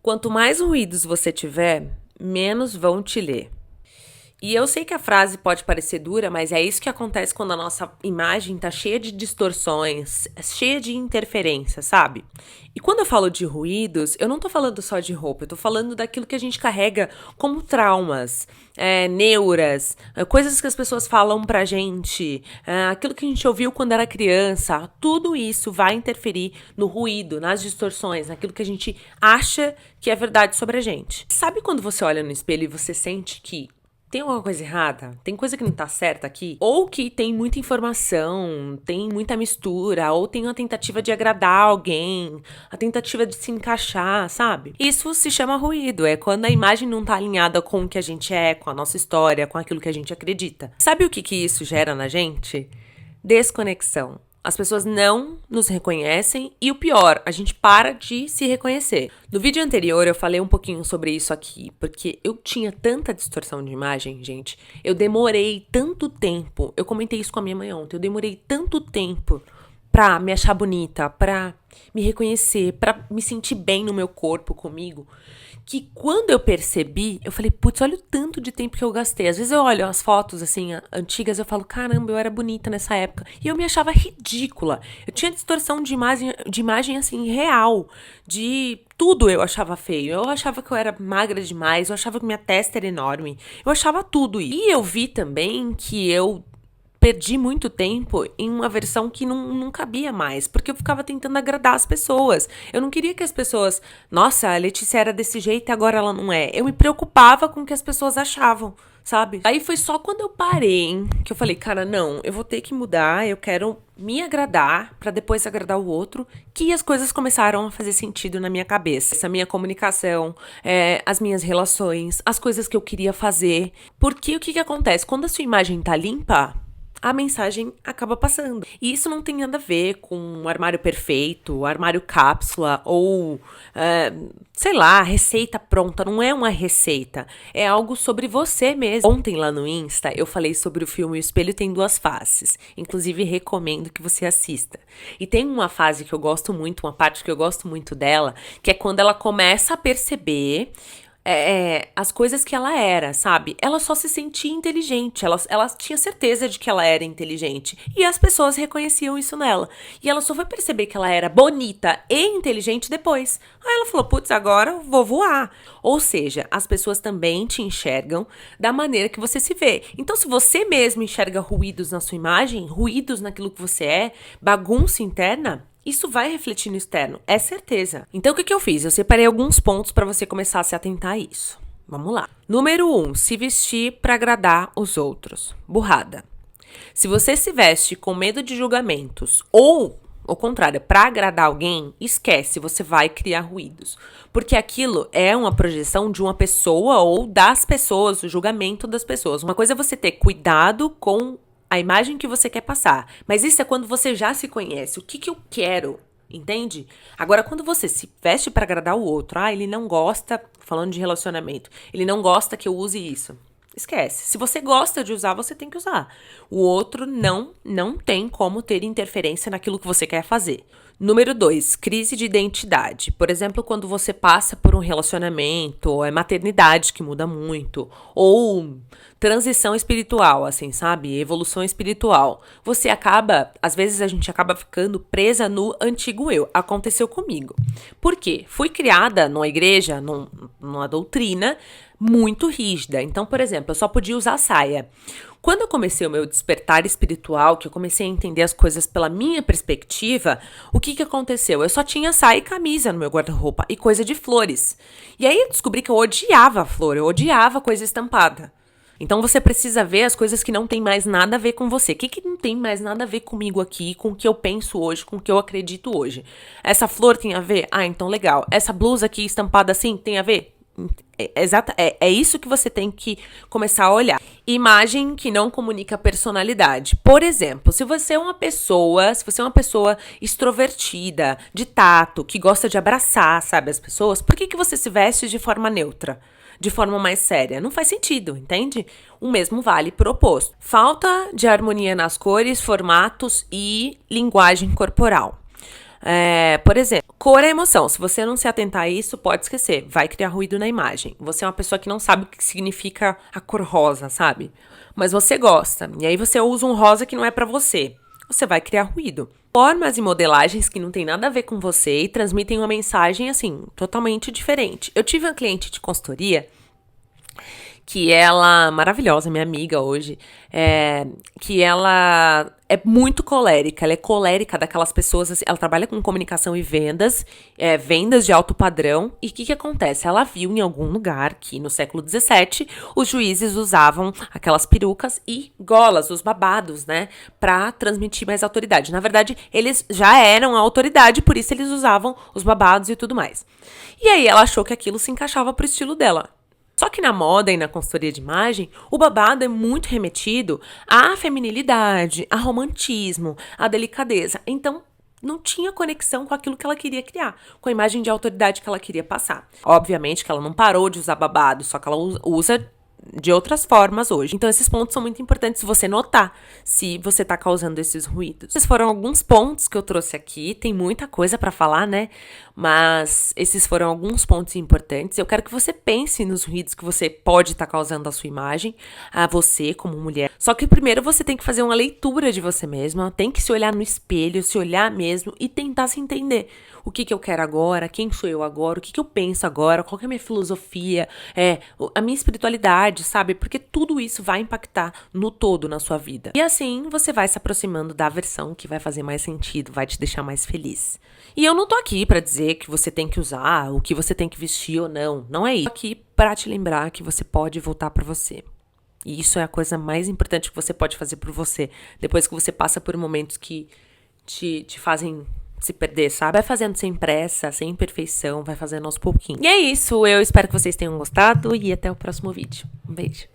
Quanto mais ruídos você tiver, menos vão te ler. E eu sei que a frase pode parecer dura, mas é isso que acontece quando a nossa imagem tá cheia de distorções, cheia de interferências, sabe? E quando eu falo de ruídos, eu não tô falando só de roupa, eu tô falando daquilo que a gente carrega como traumas, neuras, coisas que as pessoas falam pra gente, aquilo que a gente ouviu quando era criança, tudo isso vai interferir no ruído, nas distorções, naquilo que a gente acha que é verdade sobre a gente. Sabe quando você olha no espelho e você sente que tem alguma coisa errada? Tem coisa que não tá certa aqui? Ou que tem muita informação, tem muita mistura, ou tem uma tentativa de agradar alguém, a tentativa de se encaixar, sabe? Isso se chama ruído, é quando a imagem não tá alinhada com o que a gente é, com a nossa história, com aquilo que a gente acredita. Sabe o que isso gera na gente? Desconexão. As pessoas não nos reconhecem e o pior, a gente para de se reconhecer. No vídeo anterior eu falei um pouquinho sobre isso aqui, porque eu tinha tanta distorção de imagem, gente. Eu demorei tanto tempo, eu comentei isso com a minha mãe ontem, eu demorei tanto tempo pra me achar bonita, pra me reconhecer, pra me sentir bem no meu corpo, comigo, que quando eu percebi, eu falei, putz, olha o tanto de tempo que eu gastei. Às vezes eu olho as fotos, assim, antigas, eu falo, caramba, eu era bonita nessa época. E eu me achava ridícula. Eu tinha distorção de imagem assim, real. De tudo eu achava feio. Eu achava que eu era magra demais, eu achava que minha testa era enorme. Eu achava tudo isso. E eu vi também que eu perdi muito tempo em uma versão que não cabia mais, porque eu ficava tentando agradar as pessoas. Eu não queria que as pessoas, nossa, a Letícia era desse jeito e agora ela não é. Eu me preocupava com o que as pessoas achavam, sabe? Aí foi só quando eu parei que eu falei, cara, não, eu vou ter que mudar, eu quero me agradar pra depois agradar o outro, que as coisas começaram a fazer sentido na minha cabeça. Essa minha comunicação, as minhas relações, as coisas que eu queria fazer. Porque o que acontece? Quando a sua imagem tá limpa, a mensagem acaba passando. E isso não tem nada a ver com um armário perfeito, armário cápsula ou, sei lá, receita pronta. Não é uma receita. É algo sobre você mesmo. Ontem lá no Insta eu falei sobre o filme O Espelho Tem Duas Faces. Inclusive recomendo que você assista. E tem uma fase que eu gosto muito, uma parte que eu gosto muito dela, que é quando ela começa a perceber as coisas que ela era, sabe? Ela só se sentia inteligente, ela tinha certeza de que ela era inteligente. E as pessoas reconheciam isso nela. E ela só foi perceber que ela era bonita e inteligente depois. Aí ela falou, putz, agora eu vou voar. Ou seja, as pessoas também te enxergam da maneira que você se vê. Então, se você mesmo enxerga ruídos na sua imagem, ruídos naquilo que você é, bagunça interna, isso vai refletir no externo, é certeza. Então, o que eu fiz? Eu separei alguns pontos para você começar a se atentar a isso. Vamos lá. Número 1, se vestir para agradar os outros. Burrada. Se você se veste com medo de julgamentos ou, ao contrário, para agradar alguém, esquece, você vai criar ruídos. Porque aquilo é uma projeção de uma pessoa ou das pessoas, o julgamento das pessoas. Uma coisa é você ter cuidado com a imagem que você quer passar. Mas isso é quando você já se conhece. O que eu quero? Entende? Agora, quando você se veste para agradar o outro, ele não gosta, falando de relacionamento, ele não gosta que eu use isso. Esquece. Se você gosta de usar, você tem que usar. O outro não tem como ter interferência naquilo que você quer fazer. Número 2, crise de identidade. Por exemplo, quando você passa por um relacionamento, ou é maternidade que muda muito, ou transição espiritual, assim, sabe? Evolução espiritual. Você acaba, às vezes a gente acaba ficando presa no antigo eu. Aconteceu comigo. Por quê? Fui criada numa igreja, numa doutrina muito rígida. Então, por exemplo, eu só podia usar saia. Quando eu comecei o meu despertar espiritual, que eu comecei a entender as coisas pela minha perspectiva, o que aconteceu? Eu só tinha saia e camisa no meu guarda-roupa e coisa de flores. E aí eu descobri que eu odiava flor, eu odiava coisa estampada. Então você precisa ver as coisas que não tem mais nada a ver com você. O que não tem mais nada a ver comigo aqui, com o que eu penso hoje, com o que eu acredito hoje? Essa flor tem a ver? Então legal. Essa blusa aqui estampada assim tem a ver? É isso que você tem que começar a olhar. Imagem que não comunica personalidade. Por exemplo, se você é uma pessoa extrovertida, de tato, que gosta de abraçar, sabe, as pessoas, por que você se veste de forma neutra? De forma mais séria? Não faz sentido, entende? O mesmo vale pro oposto. Falta de harmonia nas cores, formatos e linguagem corporal. Por exemplo, cor é emoção. Se você não se atentar a isso, pode esquecer. Vai criar ruído na imagem. Você é uma pessoa que não sabe o que significa a cor rosa, sabe? Mas você gosta. E aí você usa um rosa que não é pra você. Você vai criar ruído. Formas e modelagens que não tem nada a ver com você e transmitem uma mensagem, assim, totalmente diferente. Eu tive uma cliente de consultoria que ela, maravilhosa, minha amiga hoje, que ela é muito colérica, ela é colérica daquelas pessoas, assim, ela trabalha com comunicação e vendas, vendas de alto padrão, e o que acontece? Ela viu em algum lugar que no século XVII os juízes usavam aquelas perucas e golas, os babados, né, pra transmitir mais autoridade. Na verdade, eles já eram a autoridade, por isso eles usavam os babados e tudo mais. E aí ela achou que aquilo se encaixava pro estilo dela. Só que na moda e na consultoria de imagem, o babado é muito remetido à feminilidade, a romantismo, à delicadeza. Então, não tinha conexão com aquilo que ela queria criar, com a imagem de autoridade que ela queria passar. Obviamente que ela não parou de usar babado, só que ela usa de outras formas hoje. Então, esses pontos são muito importantes você notar se você tá causando esses ruídos. Esses foram alguns pontos que eu trouxe aqui. Tem muita coisa pra falar, né? Mas esses foram alguns pontos importantes. Eu quero que você pense nos ruídos que você pode estar causando à sua imagem, a você como mulher. Só que primeiro você tem que fazer uma leitura de você mesma, tem que se olhar no espelho, se olhar mesmo e tentar se entender. O que eu quero agora? Quem sou eu agora? O que eu penso agora? Qual que é a minha filosofia? A minha espiritualidade, sabe? Porque tudo isso vai impactar no todo na sua vida. E assim você vai se aproximando da versão que vai fazer mais sentido, vai te deixar mais feliz. E eu não tô aqui pra dizer que você tem que usar, o que você tem que vestir ou não. Não é isso. Eu tô aqui pra te lembrar que você pode voltar pra você. E isso é a coisa mais importante que você pode fazer por você. Depois que você passa por momentos que te fazem se perder, sabe? Vai fazendo sem pressa, sem perfeição, vai fazendo aos pouquinhos. E é isso, eu espero que vocês tenham gostado e até o próximo vídeo. Um beijo.